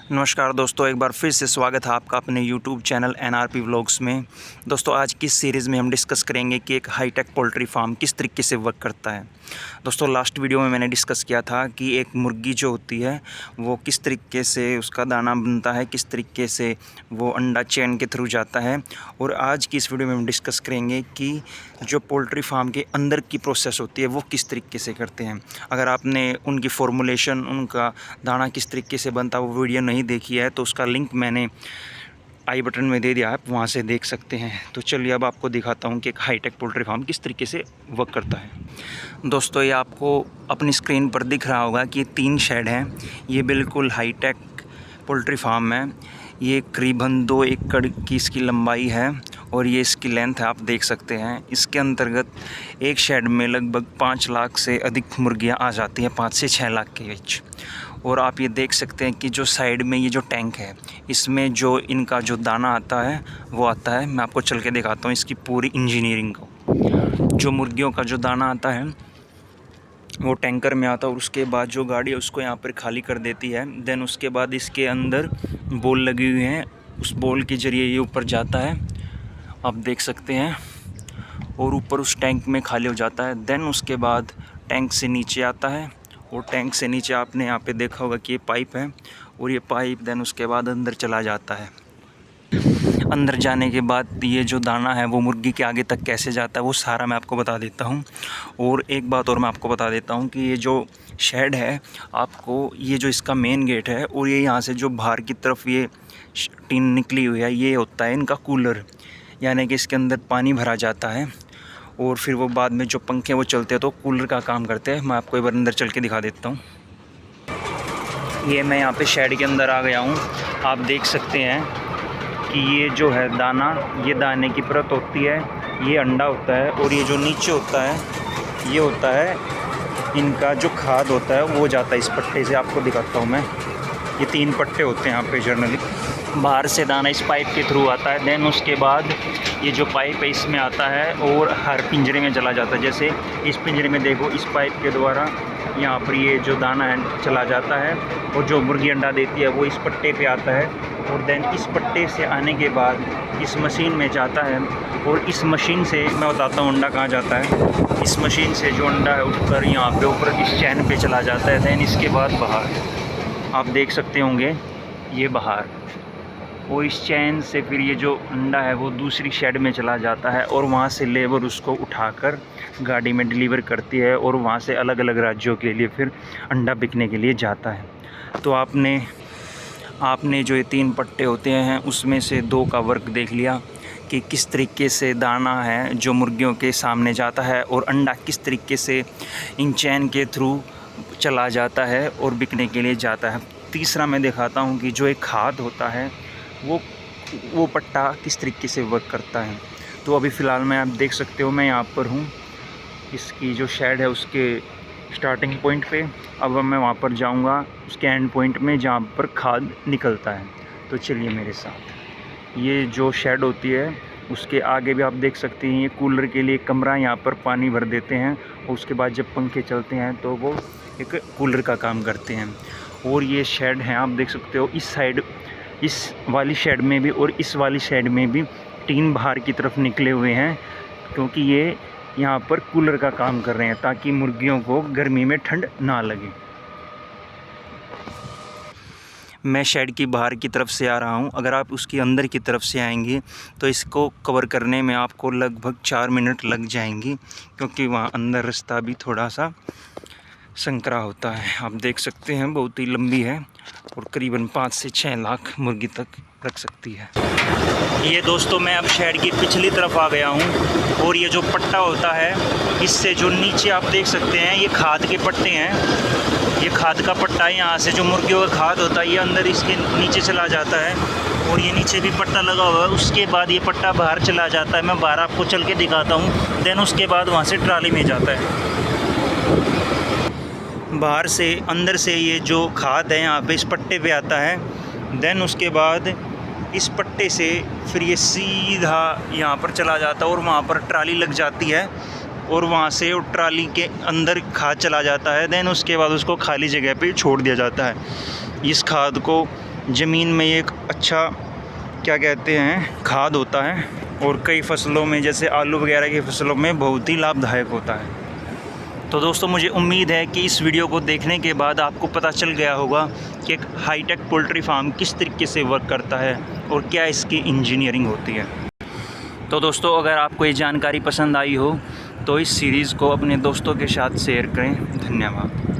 नमस्कार दोस्तों, एक बार फिर से स्वागत है आपका अपने YouTube चैनल NRP व्लॉग्स में। दोस्तों, आज की सीरीज़ में हम डिस्कस करेंगे कि एक हाईटेक पोल्ट्री फार्म किस तरीके से वर्क करता है। दोस्तों, लास्ट वीडियो में मैंने डिस्कस किया था कि एक मुर्गी जो होती है वो किस तरीके से उसका दाना बनता है, किस तरीके से वो अंडा चेन के थ्रू जाता है। और आज की इस वीडियो में हम डिस्कस करेंगे कि जो पोल्ट्री फार्म के अंदर की प्रोसेस होती है वो किस तरीके से करते हैं। अगर आपने उनकी फॉर्मुलेशन, उनका दाना किस तरीके से बनता है वो वीडियो नहीं देखी है तो उसका लिंक मैंने आई बटन में दे दिया, आप वहाँ से देख सकते हैं। तो चलिए अब आपको दिखाता हूँ कि एक हाईटेक पोल्ट्री फार्म किस तरीके से वर्क करता है। दोस्तों, ये आपको अपनी स्क्रीन पर दिख रहा होगा कि 3 शेड हैं। ये बिल्कुल हाईटेक पोल्ट्री फार्म है। ये करीबन 2 एकड़ की इसकी लंबाई है और ये इसकी लेंथ है, आप देख सकते हैं। इसके अंतर्गत एक शेड में लगभग 5 लाख से अधिक मुर्गियाँ आ जाती हैं, 5 से 6 लाख के बीच। और आप ये देख सकते हैं कि जो साइड में ये जो टैंक है, इसमें जो इनका जो दाना आता है वो आता है। मैं आपको चल के दिखाता हूँ इसकी पूरी इंजीनियरिंग को। जो मुर्गियों का जो दाना आता है वो टैंकर में आता है और उसके बाद जो गाड़ी है उसको यहाँ पर खाली कर देती है। देन उसके बाद इसके अंदर बॉल लगी हुई हैं, उस बॉल के ज़रिए ये ऊपर जाता है, आप देख सकते हैं। और ऊपर उस टैंक में खाली हो जाता है। देन उसके बाद टैंक से नीचे आता है और टैंक से नीचे आपने यहाँ पे देखा होगा कि ये पाइप है और ये पाइप देन उसके बाद अंदर चला जाता है। अंदर जाने के बाद ये जो दाना है वो मुर्गी के आगे तक कैसे जाता है वो सारा मैं आपको बता देता हूँ। और एक बात और मैं आपको बता देता हूँ कि ये जो शेड है, आपको ये जो इसका मेन गेट है और ये यहाँ से जो बाहर की तरफ ये टीन निकली हुई है, ये होता है इनका कूलर, यानी कि इसके अंदर पानी भरा जाता है और फिर वो बाद में जो पंखे वो चलते हैं तो कूलर का काम करते हैं। मैं आपको एक बार अंदर चल के दिखा देता हूँ। ये मैं यहाँ पे शेड के अंदर आ गया हूँ। आप देख सकते हैं कि ये जो है दाना, ये दाने की परत होती है, ये अंडा होता है और ये जो नीचे होता है ये होता है इनका जो खाद होता है वो जाता है इस पट्टे से। आपको दिखाता हूँ मैं, ये 3 पट्टे होते हैं यहाँ पे जनरली। बाहर से दाना इस पाइप के थ्रू आता है। देन उसके बाद ये जो पाइप है इसमें आता है और हर पिंजरे में चला जाता है। जैसे इस पिंजरे में देखो, इस पाइप के द्वारा यहाँ पर ये जो दाना है चला जाता है और जो मुर्गी अंडा देती है वो इस पट्टे पे आता है। और देन इस पट्टे से आने के बाद इस मशीन में जाता है और इस मशीन से मैं बताता हूँ अंडा कहाँ जाता है। इस मशीन से जो अंडा है उठकर यहाँ पे ऊपर इस चैन पे चला जाता है। देन इसके बाद बाहर आप देख सकते होंगे ये बाहर, और इस चैन से फिर ये जो अंडा है वो दूसरी शेड में चला जाता है और वहाँ से लेबर उसको उठाकर गाड़ी में डिलीवर करती है और वहाँ से अलग अलग राज्यों के लिए फिर अंडा बिकने के लिए जाता है। तो आपने जो ये 3 पट्टे होते हैं उसमें से 2 का वर्क देख लिया कि किस तरीके से दाना है जो मुर्गियों के सामने जाता है और अंडा किस तरीके से इन चैन के थ्रू चला जाता है और बिकने के लिए जाता है। तीसरा मैं दिखाता हूँ कि जो एक खाद होता है वो पट्टा किस तरीके से वर्क करता है। तो अभी फ़िलहाल मैं, आप देख सकते हो, मैं यहाँ पर हूँ इसकी जो शेड है उसके स्टार्टिंग पॉइंट पे। अब मैं वहाँ पर जाऊँगा उसके एंड पॉइंट में जहाँ पर खाद निकलता है। तो चलिए मेरे साथ। ये जो शेड होती है उसके आगे भी आप देख सकते हैं ये कूलर के लिए कमरा, यहाँ पर पानी भर देते हैं और उसके बाद जब पंखे चलते हैं तो वो एक कूलर का काम करते हैं। और ये शेड है, आप देख सकते हो, इस साइड इस वाली शेड में भी और इस वाली शेड में भी टीन बाहर की तरफ निकले हुए हैं, क्योंकि ये यहाँ पर कूलर का काम कर रहे हैं ताकि मुर्गियों को गर्मी में ठंड ना लगे। मैं शेड की बाहर की तरफ से आ रहा हूँ। अगर आप उसकी अंदर की तरफ से आएंगे तो इसको कवर करने में आपको लगभग 4 मिनट लग जाएंगी, क्योंकि वहाँ अंदर रास्ता भी थोड़ा सा संकरा होता है। आप देख सकते हैं बहुत ही लंबी है और करीबन 5 से 6 लाख मुर्गी तक रख सकती है। ये दोस्तों, मैं अब शेड की पिछली तरफ आ गया हूँ और ये जो पट्टा होता है इससे जो नीचे आप देख सकते हैं ये खाद के पट्टे हैं। ये खाद का पट्टा है, यहाँ से जो मुर्गियों का खाद होता है ये अंदर इसके नीचे चला जाता है और ये नीचे भी पट्टा लगा हुआ है। उसके बाद ये पट्टा बाहर चला जाता है, मैं बाहर आपको चल के दिखाता हूँ। देन उसके बाद वहाँ से ट्राली में जाता है। बाहर से अंदर से ये जो खाद है यहाँ पे इस पट्टे पे आता है। देन उसके बाद इस पट्टे से फिर ये सीधा यहाँ पर चला जाता है और वहाँ पर ट्राली लग जाती है और वहाँ से वो ट्राली के अंदर खाद चला जाता है। देन उसके बाद उसको खाली जगह पे छोड़ दिया जाता है। इस खाद को ज़मीन में एक अच्छा क्या कहते हैं खाद होता है और कई फसलों में जैसे आलू वगैरह की फसलों में बहुत ही लाभदायक होता है। तो दोस्तों मुझे उम्मीद है कि इस वीडियो को देखने के बाद आपको पता चल गया होगा कि एक हाईटेक पोल्ट्री फार्म किस तरीके से वर्क करता है और क्या इसकी इंजीनियरिंग होती है। तो दोस्तों अगर आपको ये जानकारी पसंद आई हो तो इस सीरीज़ को अपने दोस्तों के साथ शेयर करें। धन्यवाद।